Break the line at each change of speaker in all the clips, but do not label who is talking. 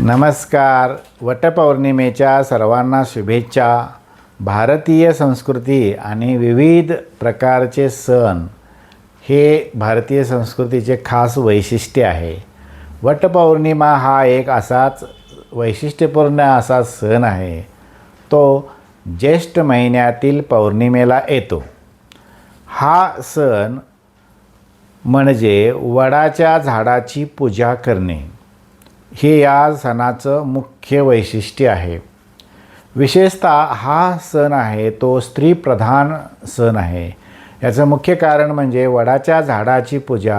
नमस्कार. वटपौर्णिमेच्या सर्वांना शुभेच्छा. भारतीय संस्कृती आणि विविध प्रकारचे सण हे भारतीय संस्कृतीचे खास वैशिष्ट्य आहे. वटपौर्णिमा हा एक असाच वैशिष्ट्यपूर्ण असा सण आहे. तो ज्येष्ठ महिन्यातील पौर्णिमेला येतो. हा सण म्हणजे वडाच्या झाडाची पूजा करणे हे या सणाचं मुख्य वैशिष्ट्य आहे. विशेषतः हा सण आहे तो स्त्रीप्रधान सण आहे. याचं मुख्य कारण म्हणजे वडाच्या झाडाची पूजा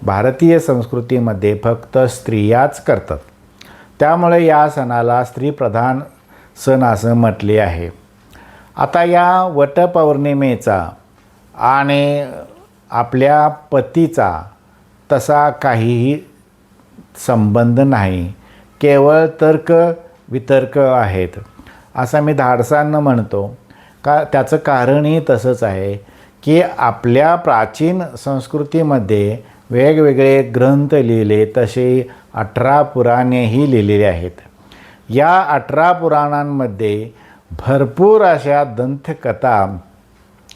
भारतीय संस्कृतीमध्ये फक्त स्त्रियाच करतात. त्यामुळे या सणाला स्त्रीप्रधान सण असं म्हटले आहे. आता या वटपौर्णिमेचा आणि आपल्या पतीचा तसा काहीही संबंध नाही, केवळ तर्क वितर्क आहेत असं मी धाडसानं म्हणतो. त्याचं कारणही तसंच आहे की आपल्या प्राचीन संस्कृतीमध्ये वेगवेगळे ग्रंथ लिहिले, तसे 18 पुराणेही लिहिलेले आहेत. या 18 पुराणांमध्ये भरपूर अशा दंतकथा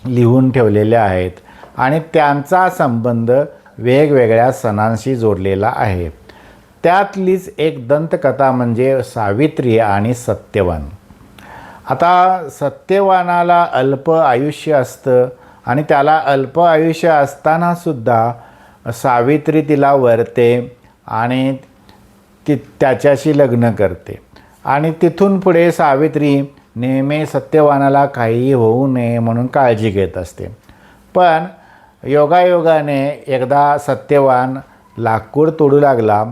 लिहून ठेवलेल्या आहेत आणि त्यांचा संबंध वेगवेगळ्या सणांशी जोडलेला आहे. त्यातलीच एक दंतकथा म्हणजे सावित्री आणि सत्यवान. आता सत्यवानाला अल्प आयुष्य असतं आणि त्याला अल्प आयुष्य असतानासुद्धा सावित्री तिला वरते आणि ती त्याच्याशी लग्न करते आणि तिथून पुढे सावित्री नेहमी सत्यवानाला काहीही होऊ नये म्हणून काळजी घेत असते. पण योगायोगाने एकदा सत्यवान लाकूड तोडू लागला.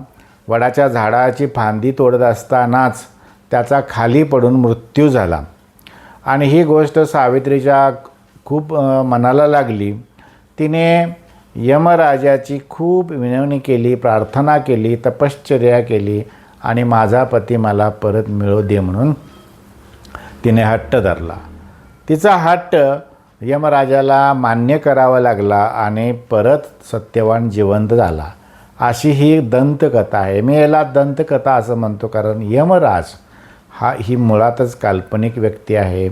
वडाच्या झाडाची फांदी तोडत असतानाच त्याचा खाली पडून मृत्यू झाला आणि ही गोष्ट सावित्रीच्या खूप मनाला लागली. तिने यमराजाची खूप विनवणी केली, प्रार्थना केली, तपश्चर्या केली आणि माझा पती मला परत मिळू दे म्हणून तिने हट्ट धरला. तिचा हट्ट यमराजाला मान्य करावा लागला आणि परत सत्यवान जिवंत झाला. अशी ही दंतकथा आहे. मी याला दंतकथा असं म्हणतो कारण यमराज ही मुळातच काल्पनिक व्यक्ती आहे.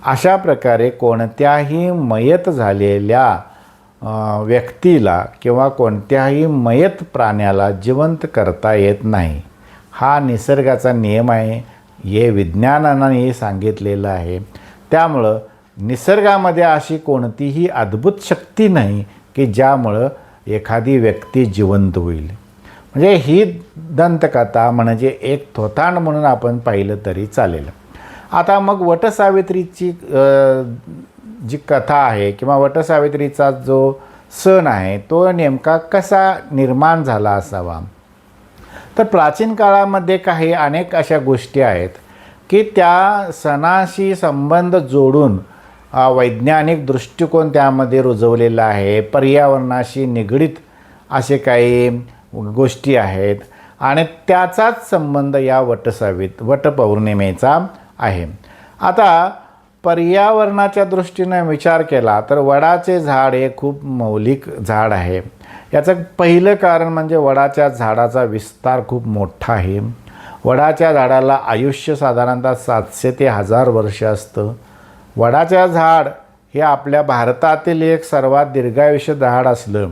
अशा प्रकारे कोणत्याही मयत झालेल्या व्यक्तीला किंवा कोणत्याही मयत प्राण्याला जिवंत करता येत नाही. हा निसर्गाचा नियम आहे. हे विज्ञानानेही सांगितलेलं आहे. त्यामुळं निसर्गामध्ये अशी कोणतीही अद्भुत शक्ती नाही की ज्यामुळं एखादी व्यक्ती जिवंत होईल. म्हणजे ही दंतकथा म्हणजे एक थोतांड म्हणून आपण पाहिलं तरी चालेल. आता मग वटसावित्रीची जी कथा आहे किंवा वटसावित्रीचा जो सण आहे तो नेमका कसा निर्माण झाला असावा, तर प्राचीन काळामध्ये अनेक अशा गोष्टी आहेत की त्या सणाशी संबंध जोडून वैज्ञानिक दृष्टिकोन त्यामध्ये रुजवलेला आहे. पर्यावरणाशी निगडीत असे काही गोष्टी आहेत आणि त्याचाच संबंध या वटपौर्णिमेचा आहे. आता पर्यावरणाच्या दृष्टीने विचार केला तर वडाचे झाड हे खूप मौलिक झाड आहे. याचं पहिलं कारण म्हणजे वडाच्या झाडाचा विस्तार खूप मोठा आहे. वडाच्या झाडाला आयुष्य साधारणतः 700 ते 1000 वर्ष असतं. वडाच्या झाड हे आपल्या भारतातील एक सर्वात दीर्घायुष्य झाड असलं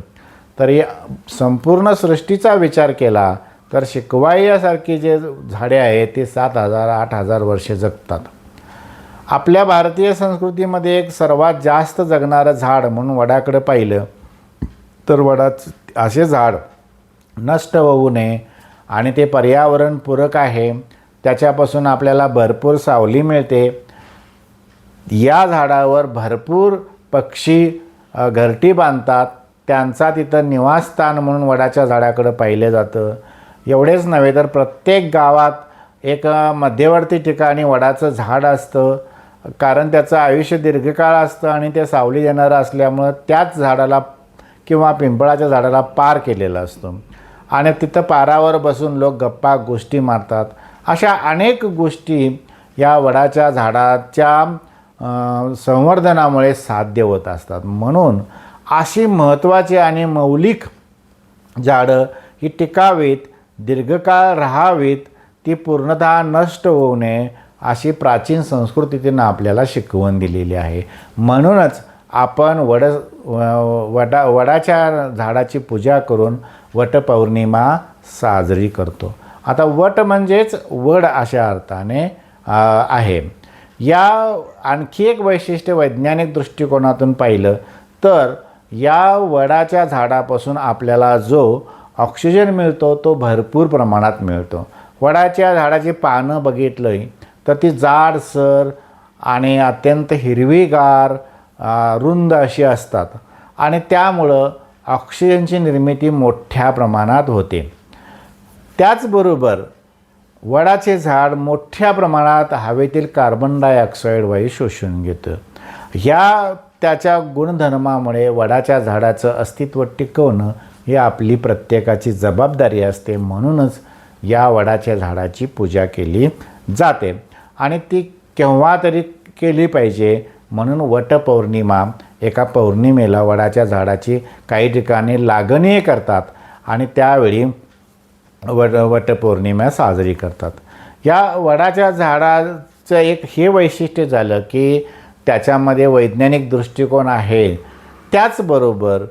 तरी संपूर्ण सृष्टीचा विचार केला तर शिकवायासारखी जे झाडे आहेत ते 7000 8000 वर्षे जगतात. आपल्या भारतीय संस्कृतीमध्ये एक सर्वात जास्त जगणारं झाड म्हणून वडाकडे पाहिलं तर वडाचं असे झाड नष्ट होऊ नये आणि ते पर्यावरणपूरक आहे. त्याच्यापासून आपल्याला भरपूर सावली मिळते. या झाडावर भरपूर पक्षी घरटी बांधतात. त्यांचा तिथं निवासस्थान म्हणून वडाच्या झाडाकडं पाहिलं जातं. एवढेच नव्हे तर प्रत्येक गावात एक मध्यवर्ती ठिकाणी वडाचं झाड असतं कारण त्याचं आयुष्य दीर्घकाळ असतं आणि ते सावली देणारं असल्यामुळं त्याच झाडाला किंवा पिंपळाच्या झाडाला पार केलेलं असतं आणि तिथं पारावर बसून लोक गप्पा गोष्टी मारतात. अशा अनेक गोष्टी या वडाच्या झाडाच्या संवर्धनामुळे साध्य होत असतात. म्हणून अशी महत्त्वाची आणि मौलिक झाडं ही टिकावीत, दीर्घकाळ राहावीत, ती पूर्णतः नष्ट होऊ नये अशी प्राचीन संस्कृतीनं आपल्याला शिकवण दिलेली आहे. म्हणूनच आपण वडाच्या झाडाची पूजा करून वटपौर्णिमा साजरी करतो. आता वट म्हणजेच वड अशा अर्थाने आहे. या आणखी एक वैशिष्ट्य वैज्ञानिक दृष्टिकोनातून पाहिलं तर या वडाच्या झाडापासून आपल्याला जो ऑक्सिजन मिळतो तो भरपूर प्रमाणात मिळतो. वडाच्या झाडाची पानं बघितलं तर ती जाडसर आणि अत्यंत हिरवीगार रुंद अशी असतात आणि त्यामुळं ऑक्सिजनची निर्मिती मोठ्या प्रमाणात होते. त्याचबरोबर वडाचे झाड मोठ्या प्रमाणात हवेतील कार्बन डायऑक्साईड वायू शोषून घेतं. ह्या त्याच्या गुणधर्मामुळे वडाच्या झाडाचं अस्तित्व टिकवणं ही आपली प्रत्येकाची जबाबदारी असते. म्हणूनच या वडाच्या झाडाची पूजा केली जाते आणि ती केव्हा तरी केली पाहिजे. म्हणून वटपौर्णिमा एका पौर्णिमेला वडाच्या झाडाची काही ठिकाणी लागणही करतात आणि त्यावेळी वटपौर्णिमा साजरी करतात. या वडाच्या झाडाचं एक हे वैशिष्ट्य झालं की त्याच्यामध्ये वैज्ञानिक दृष्टिकोन आहे. त्याचबरोबर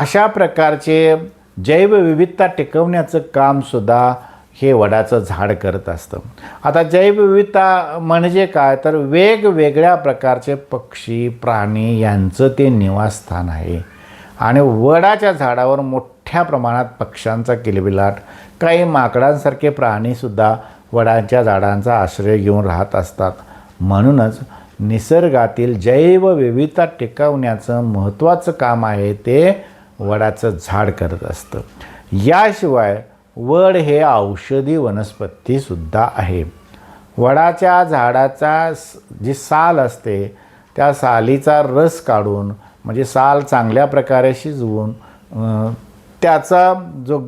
अशा प्रकारचे जैवविविधता टिकवण्याचं कामसुद्धा हे वडाचं झाड करत असतं. आता जैवविविधता म्हणजे काय तर वेगवेगळ्या प्रकारचे पक्षी प्राणी यांचं ते निवासस्थान आहे आणि वडाच्या झाडावर मोठ्या प्रमाणात पक्ष्यांचा किलबिलाट, काही माकडांसारखे प्राणीसुद्धा वडाच्या झाडांचा आश्रय घेऊन राहत असतात. म्हणूनच निसर्गातील जैवविविधता टिकवण्याचं महत्त्वाचं काम आहे ते वडाचं झाड करत असतं. याशिवाय वड हे औषधी वनस्पतीसुद्धा आहे. वडाच्या झाडाचा जी साल असते त्या सालीचा रस काढून म्हणजे साल चांगल्या प्रकारे शिजवून त्याचा जो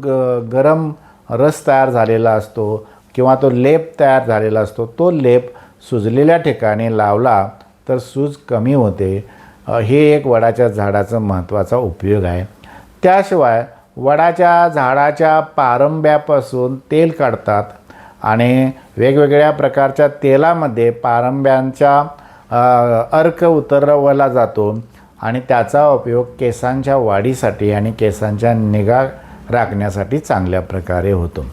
गरम रस तयार झालेला असतो किंवा तो लेप तयार झालेला असतो तो लेप सुजलेल्या ठिकाणी लावला तर सूज कमी होते. हे एक वडाच्या झाडाचा महत्त्वाचा उपयोग आहे. त्याशिवाय वडाच्या झाडाच्या पारंब्यापासून तेल काढतात आणि वेगवेगळ्या प्रकारच्या तेलामध्ये पारंब्यांचा अर्क उतरवला जातो आणि त्याचा उपयोग केसांच्या वाढीसाठी आणि केसांच्या निगा राखण्यासाठी चांगल्या प्रकारे होतो.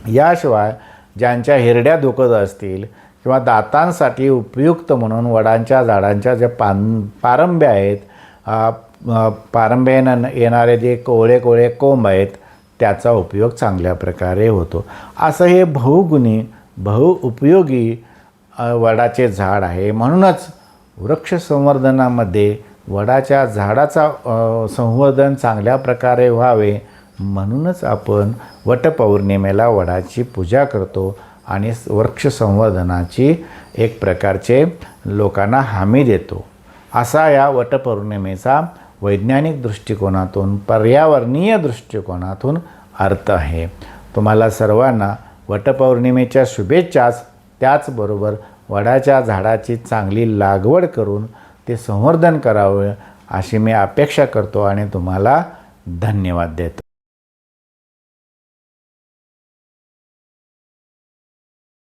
याशिवाय ज्यांच्या हिरड्या दुखत असतील किंवा दातांसाठी उपयुक्त म्हणून वडांच्या झाडांच्या ज्या पारंब्या आहेत, पारंब्यानं येणारे जे कोवळे कोंब आहेत त्याचा उपयोग चांगल्या प्रकारे होतो. असं हे बहुगुणी बहुउपयोगी वडाचे झाड आहे. म्हणूनच वृक्ष संवर्धनामध्ये वडाच्या झाडाचा संवर्धन चांगल्या प्रकारे व्हावे म्हणूनच आपण वटपौर्णिमेला वडाची पूजा करतो आणि वृक्ष संवर्धनाची एक प्रकारचे लोकांना हमी देतो. असा या वटपौर्णिमेचा वैज्ञानिक दृष्टिकोनातून पर्यावरणीय दृष्टिकोनातून अर्थ आहे. तुम्हाला सर्वांना वटपौर्णिमेच्या शुभेच्छाच. त्याचबरोबर वडाच्या झाडाची चांगली लागवड करून ते संवर्धन करावे अशी मी अपेक्षा करतो आणि तुम्हाला धन्यवाद देतो.